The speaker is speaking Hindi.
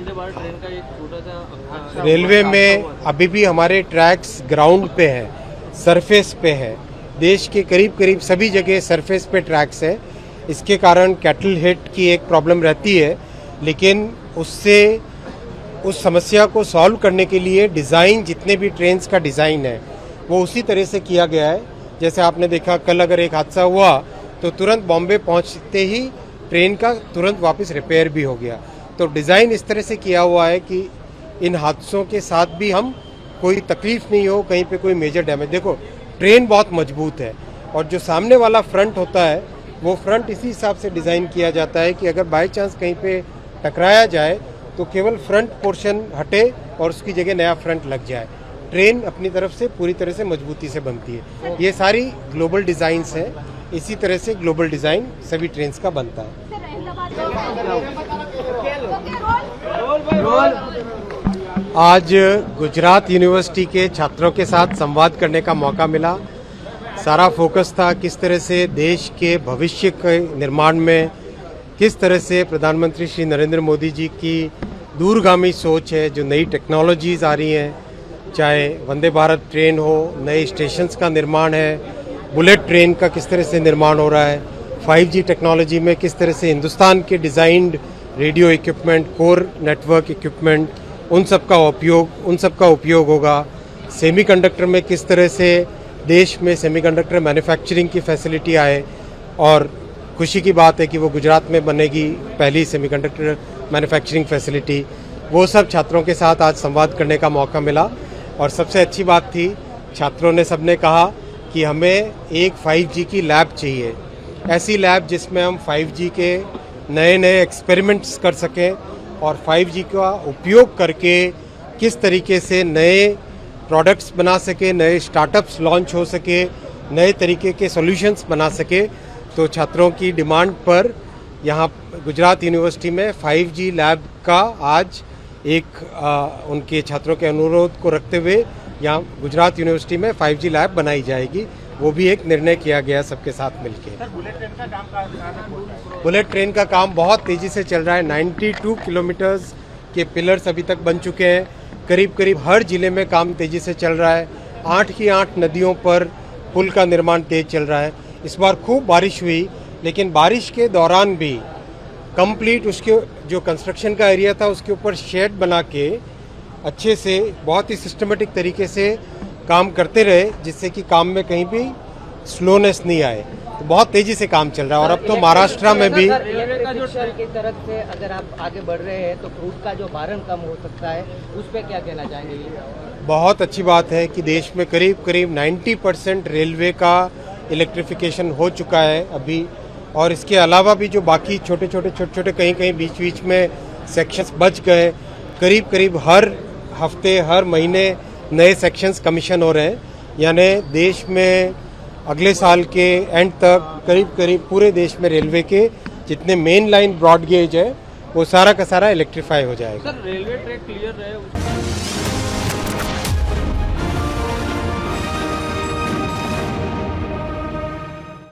वंदे भारत ट्रेन का एक छोटा सा रेलवे में अभी भी हमारे ट्रैक्स ग्राउंड पे है, सरफेस पे है। देश के करीब करीब सभी जगह सरफेस पे ट्रैक्स है। इसके कारण कैटल हिट की एक प्रॉब्लम रहती है, लेकिन उससे उस समस्या को सॉल्व करने के लिए डिज़ाइन, जितने भी ट्रेन्स का डिज़ाइन है वो उसी तरह से किया गया है। जैसे आपने देखा, कल अगर एक हादसा हुआ तो तुरंत बॉम्बे पहुंचते ही ट्रेन का तुरंत वापस रिपेयर भी हो गया। तो डिज़ाइन इस तरह से किया हुआ है कि इन हादसों के साथ भी हम कोई तकलीफ नहीं हो, कहीं पे कोई मेजर डैमेज। देखो, ट्रेन बहुत मजबूत है और जो सामने वाला फ्रंट होता है वो फ्रंट इसी हिसाब से डिज़ाइन किया जाता है कि अगर बाय चांस कहीं पे टकराया जाए तो केवल फ्रंट पोर्शन हटे और उसकी जगह नया फ्रंट लग जाए। ट्रेन अपनी तरफ से पूरी तरह से मजबूती से बनती है। ये सारी ग्लोबल डिज़ाइंस हैं, इसी तरह से ग्लोबल डिज़ाइन सभी ट्रेन्स का बनता है। आज गुजरात यूनिवर्सिटी के छात्रों के साथ संवाद करने का मौका मिला। सारा फोकस था किस तरह से देश के भविष्य के निर्माण में, किस तरह से प्रधानमंत्री श्री नरेंद्र मोदी जी की दूरगामी सोच है, जो नई टेक्नोलॉजीज़ आ रही हैं, चाहे वंदे भारत ट्रेन हो, नए स्टेशंस का निर्माण है, बुलेट ट्रेन का किस तरह से निर्माण हो रहा है, 5G टेक्नोलॉजी में किस तरह से हिंदुस्तान के designed radio equipment, core network equipment, उन सब का उपयोग होगा। सेमीकंडक्टर में किस तरह से देश में सेमीकंडक्टर मैन्युफैक्चरिंग की फैसिलिटी आए, और खुशी की बात है कि वो गुजरात में बनेगी पहली सेमीकंडक्टर मैन्युफैक्चरिंग फैसिलिटी। वो सब छात्रों के साथ आज संवाद करने का मौका मिला और सबसे अच्छी बात थी, छात्रों ने सबने कहा कि हमें एक 5G की लैब चाहिए, ऐसी लैब जिसमें हम 5G के नए नए एक्सपेरिमेंट्स कर सकें और 5G का उपयोग करके किस तरीके से नए प्रोडक्ट्स बना सके, नए स्टार्टअप्स लॉन्च हो सके, नए तरीके के सॉल्यूशंस बना सके। तो छात्रों की डिमांड पर यहाँ गुजरात यूनिवर्सिटी में 5G लैब का आज उनके छात्रों के अनुरोध को रखते हुए यहाँ गुजरात यूनिवर्सिटी में 5G लैब बनाई जाएगी। वो भी एक निर्णय किया गया सबके साथ मिलकर। बुलेट ट्रेन का काम बहुत तेज़ी से चल रहा है। 92 किलोमीटर्स के पिलर्स अभी तक बन चुके हैं। करीब करीब हर जिले में काम तेज़ी से चल रहा है। 8 की 8 नदियों पर पुल का निर्माण तेज चल रहा है। इस बार खूब बारिश हुई, लेकिन बारिश के दौरान भी कंप्लीट उसके जो कंस्ट्रक्शन का एरिया था उसके ऊपर शेड बना के अच्छे से बहुत ही सिस्टमेटिक तरीके से काम करते रहे, जिससे कि काम में कहीं भी स्लोनेस नहीं आए। तो बहुत तेजी से काम चल रहा है। और अब तो महाराष्ट्र में भी की तरफ से अगर आप आगे बढ़ रहे हैं तो क्रूड का जो भारण कम हो सकता है, उस पर क्या कहना चाहेंगे? बहुत अच्छी बात है कि देश में करीब करीब 90% रेलवे का इलेक्ट्रिफिकेशन हो चुका है अभी, और इसके अलावा भी जो बाकी छोटे छोटे कहीं बीच बीच में सेक्शंस बच गए, करीब करीब हर हफ्ते हर महीने नए सेक्शंस कमीशन हो रहे हैं। यानी देश में अगले साल के एंड तक करीब करीब पूरे देश में रेलवे के जितने मेन लाइन ब्रॉड गेज है वो सारा का सारा इलेक्ट्रीफाई हो जाएगा। सर, रेलवे ट्रैक क्लियर रहे